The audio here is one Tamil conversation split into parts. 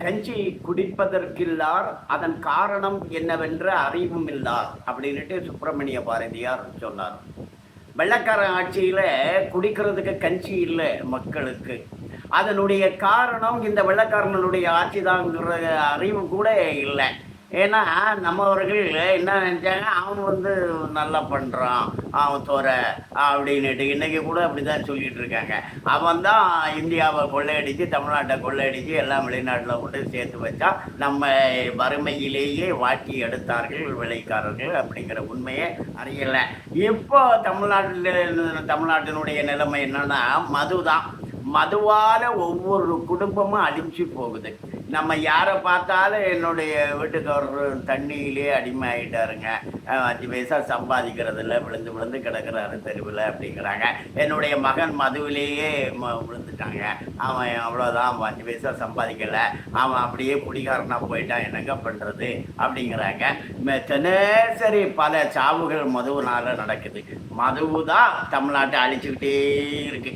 கஞ்சி குடிப்பதற்கில்லார் அதன் காரணம் என்னவென்ற அறிவும் இல்லார் அப்படின்ட்டு சுப்பிரமணிய பாரதியார் சொன்னார். வெள்ளக்கார ஆட்சியில குடிக்கிறதுக்கு கஞ்சி இல்லை மக்களுக்கு. அதனுடைய காரணம் இந்த வெள்ளக்காரனுடைய ஆட்சி தாங்கிற அறிவு கூட இல்லை. ஏன்னா நம்மவர்கள் என்ன நினைச்சாங்க, அவன் நல்லா பண்ணுறான், அவன் தோற அப்படின்னுட்டு இன்றைக்கி கூட அப்படி தான் சொல்லிகிட்டு இருக்காங்க. அவன் தான் இந்தியாவை கொள்ளையடித்து தமிழ்நாட்டை கொள்ளையடித்து எல்லாம் வெளிநாட்டில் கொண்டு சேர்த்து வச்சா நம்ம வறுமையிலேயே வாட்டி எடுத்தார்கள் விலைக்காரர்கள் அப்படிங்கிற உண்மையை அறியலை. இப்போ தமிழ்நாட்டினுடைய நிலைமை என்னன்னா மது தான். மதுவால் ஒவ்வொரு குடும்பமும் அழிஞ்சு போகுது. நம்ம யாரை பார்த்தாலும் என்னுடைய வீட்டுக்காரர் தண்ணியிலே அடிமை ஆகிட்டாருங்க, 5 பைசா சம்பாதிக்கிறதில்ல, விழுந்து விழுந்து கிடக்கிறாரு தெருவில் அப்படிங்கிறாங்க. என்னுடைய மகன் மதுவிலேயே விழுந்துட்டாங்க, அவன் அவ்வளோதான் 5 பைசா சம்பாதிக்கலை, அவன் அப்படியே குடிகாரனாக போயிட்டான், என்னங்க பண்ணுறது அப்படிங்கிறாங்க. தினசரி பல சாவுகள் மதுவினால் நடக்குது. மதுவு தான் தமிழ்நாட்டை அழிச்சுக்கிட்டே இருக்கு.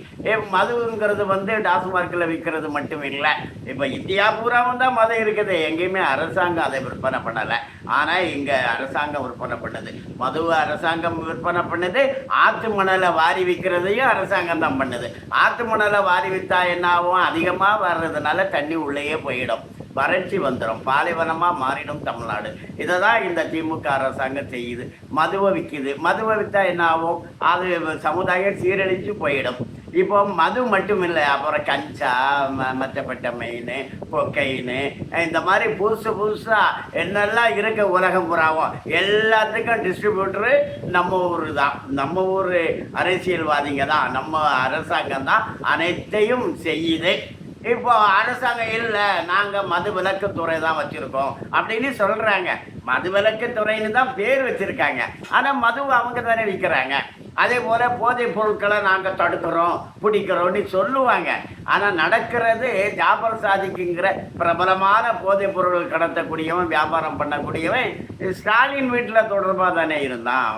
மதுங்கிறது டாஸ்மார்க்கில் விற்கிறது மட்டும் இல்லை, இப்போ இந்தியா பூராவும் தான் மதம் இருக்குது. எங்கேயுமே அரசாங்கம் அதை விற்பனை பண்ணலை. ஆனால் இங்கே அரசாங்கம் விற்பனை பண்ணுது. மதுவை அரசாங்கம் விற்பனை பண்ணுது. ஆற்று மணலை வாரி விற்கிறதையும் அரசாங்கம் தான் பண்ணுது. ஆற்று மணலை வாரி விற்றா என்ன ஆகும், அதிகமாக வர்றதுனால தண்ணி உள்ளேயே போயிடும், வறட்சி வந்துடும், பாலைவனமாக மாறிடும் தமிழ்நாடு. இதை தான் இந்த திமுக அரசாங்கம் செய்யுது. மதுவை விற்கிது. மதுவை விற்றா என்ன ஆகும், அது சமுதாயம் சீரழிஞ்சு போயிடும். இப்போ மது மட்டும் இல்லை, அப்புறம் கஞ்சா, மற்றப்பட்ட மெயின், கொக்கைன்னு, இந்த மாதிரி புதுசாக என்னெல்லாம் இருக்க உலகம் புறாவும் எல்லாத்துக்கும் டிஸ்ட்ரிபியூட்டரு நம்ம ஊர் தான். நம்ம ஊர் அரசியல்வாதிங்க தான், நம்ம அரசாங்கம் தான் அனைத்தையும் செய்யுது. இப்போ அரசாங்கம் இல்லை, நாங்கள் மது விலக்குத்துறை தான் வச்சுருக்கோம் அப்படின்னு சொல்கிறாங்க. மது விலக்குத்துறைன்னு தான் பேர் வச்சுருக்காங்க, ஆனால் மது அவங்க தானே விற்கிறாங்க. அதே போல் போதைப் பொருட்களை நாங்கள் தடுக்கிறோம் பிடிக்கிறோன்னு சொல்லுவாங்க. ஆனால் நடக்கிறது ஜாபர் சாதிக்குங்கிற பிரபலமான போதைப் பொருள் கடத்தக்கூடியவன், வியாபாரம் பண்ணக்கூடியவன் ஸ்டாலின் வீட்டில் தொடர்பாக தானே இருந்தான்.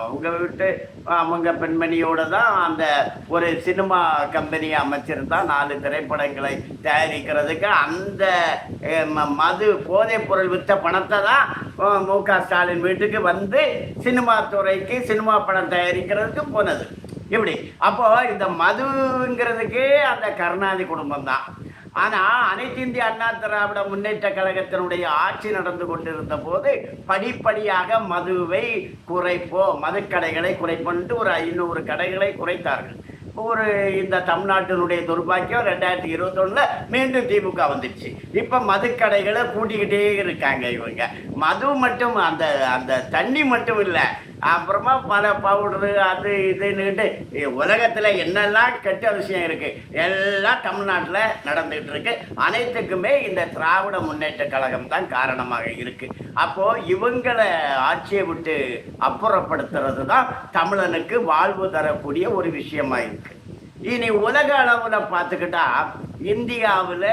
அவங்க பெண்மணியோடு தான் அந்த ஒரு சினிமா கம்பெனியை அமைச்சிருந்தான், 4 திரைப்படங்களை தயாரிக்கிறதுக்கு. அந்த மது போதைப் பொருள் விற்ற பணத்தை தான் மு.க. ஸ்டாலின் வீட்டுக்கு சினிமா துறைக்கு சினிமா படம் தயாரிக்கிறதுக்கு போனது. இப்படி அப்போ இந்த மதுங்கிறதுக்கே அந்த கருணாநிதி குடும்பம் தான். ஆனால் அனைத்து இந்திய அண்ணா திராவிட முன்னேற்ற கழகத்தினுடைய ஆட்சி நடந்து கொண்டிருந்த போது படிப்படியாக மதுவை குறைப்போம், மதுக்கடைகளை குறைப்போன்ட்டு ஒரு 500 கடைகளை குறைத்தார்கள். இந்த தமிழ்நாட்டினுடைய துர்பாக்கியம் 2021 மீண்டும் திமுக வந்துடுச்சு. இப்போ மதுக்கடைகளை கூட்டிக்கிட்டே இருக்காங்க இவங்க. மது மட்டும் அந்த அந்த தண்ணி மட்டும் இல்லை, அப்புறமா பல பவுடரு அது இதுன்னுட்டு உலகத்தில் என்னெல்லாம் கெட்ட விஷயம் இருக்குது எல்லாம் தமிழ்நாட்டில் நடந்துகிட்டு இருக்கு. அனைத்துக்குமே இந்த திராவிட முன்னேற்ற கழகம் தான் காரணமாக இருக்குது. அப்போது இவங்களை ஆட்சியை விட்டு அப்புறப்படுத்துறது தான் தமிழனுக்கு வாழ்வு தரக்கூடிய ஒரு விஷயமாக இருக்குது. இனி உலக அளவில் பார்த்துக்கிட்டா இந்தியாவில்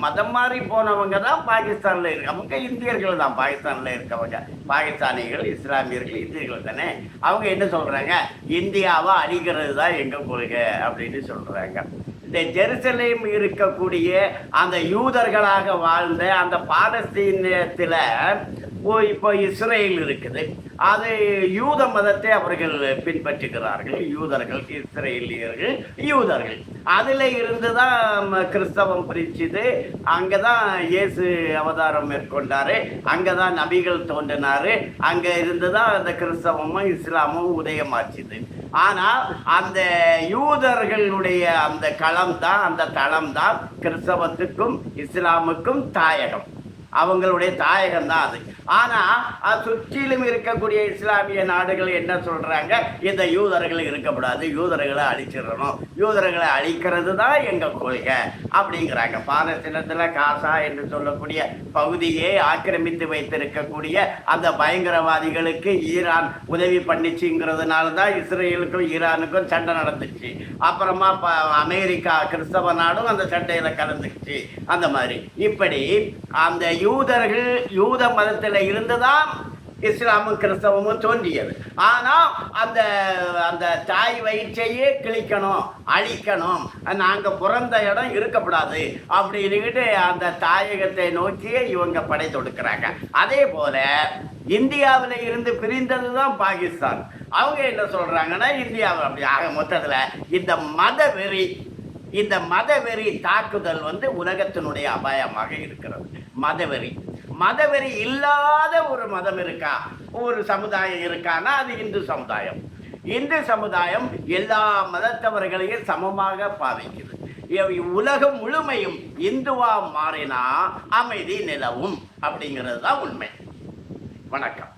மதம் மாறி போனவங்க தான் பாகிஸ்தானில் இருக்கவங்க, இந்தியர்கள் தான் பாகிஸ்தானில் இருக்கவங்க. பாகிஸ்தானிகள், இஸ்லாமியர்கள், இந்தியர்கள் தானே. அவங்க என்ன சொல்கிறாங்க, இந்தியாவை அழிக்கிறது தான் எங்கள் கொள்கை அப்படின்னு சொல்கிறாங்க. இந்த ஜெருசலேம் இருக்கக்கூடிய அந்த யூதர்களாக வாழ்ந்த அந்த பாலஸ்தீனத்தில் இப்போ இஸ்ரேல் இருக்குது. அது யூத மதத்தை அவர்கள் பின்பற்றுகிறார்கள். யூதர்கள், இஸ்ரேலியர்கள், யூதர்கள். அதில் இருந்து தான் கிறிஸ்தவம் பிரிச்சுது. அங்கே தான் இயேசு அவதாரம் மேற்கொண்டார், அங்கே தான் நபிகள் தோன்றினார், அங்கே இருந்து தான் அந்த கிறிஸ்தவமும் இஸ்லாமும் உதயமாச்சுது. ஆனால் அந்த யூதர்களுடைய அந்த களம் தான், அந்த தளம் தான் கிறிஸ்தவத்துக்கும் இஸ்லாமுக்கும் தாயகம், அவங்களுடைய தாயகம் தான் அது. ஆனால் அது சுற்றிலும் இருக்கக்கூடிய இஸ்லாமிய நாடுகள் என்ன சொல்கிறாங்க, இந்த யூதர்கள் இருக்கக்கூடாது, யூதர்களை அழிச்சிடணும், யூதர்களை அழிக்கிறது தான் எங்கள் கொள்கை அப்படிங்கிறாங்க. பாலஸ்தீனத்தில் காசா என்று சொல்லக்கூடிய பகுதியை ஆக்கிரமித்து வைத்திருக்கக்கூடிய அந்த பயங்கரவாதிகளுக்கு ஈரான் உதவி பண்ணிச்சுங்கிறதுனால தான் இஸ்ரேலுக்கும் ஈரானுக்கும் சண்டை நடந்துச்சு. அப்புறமா அமெரிக்கா கிறிஸ்தவ நாடும் அந்த சண்டையில் கலந்துச்சு. அந்த மாதிரி இப்படி அந்த யூதர்கள் யூத மதத்தில் இருந்துதான் இஸ்லாமும் கிறிஸ்தவமும் தோன்றியது. ஆனால் அந்த அந்த தாய் வயிற்றையே கிழிக்கணும், அழிக்கணும், நாங்கள் பிறந்த இடம் இருக்கக்கூடாது அப்படின்னுக்கிட்டு அந்த தாயகத்தை நோக்கியே இவங்க படை தொடுக்கிறாங்க. அதே போல இந்தியாவில் இருந்து பிரிந்தது தான் பாகிஸ்தான். அவங்க என்ன சொல்றாங்கன்னா, இந்தியாவில் அப்படி ஆக மொத்தத்தில் இந்த மதவெறி தாக்குதல் உலகத்தினுடைய அபாயமாக இருக்கிறது. மதவெறி இல்லாத ஒரு மதம் இருக்கா, ஒரு சமுதாயம் இருக்கானா அது இந்து சமுதாயம். இந்து சமுதாயம் எல்லா மதத்தவர்களையும் சமமாக பாவிக்குது. உலகம் முழுமையும் இந்துவா மாறினா அமைதி நிலவும் அப்படிங்கிறது தான் உண்மை. வணக்கம்.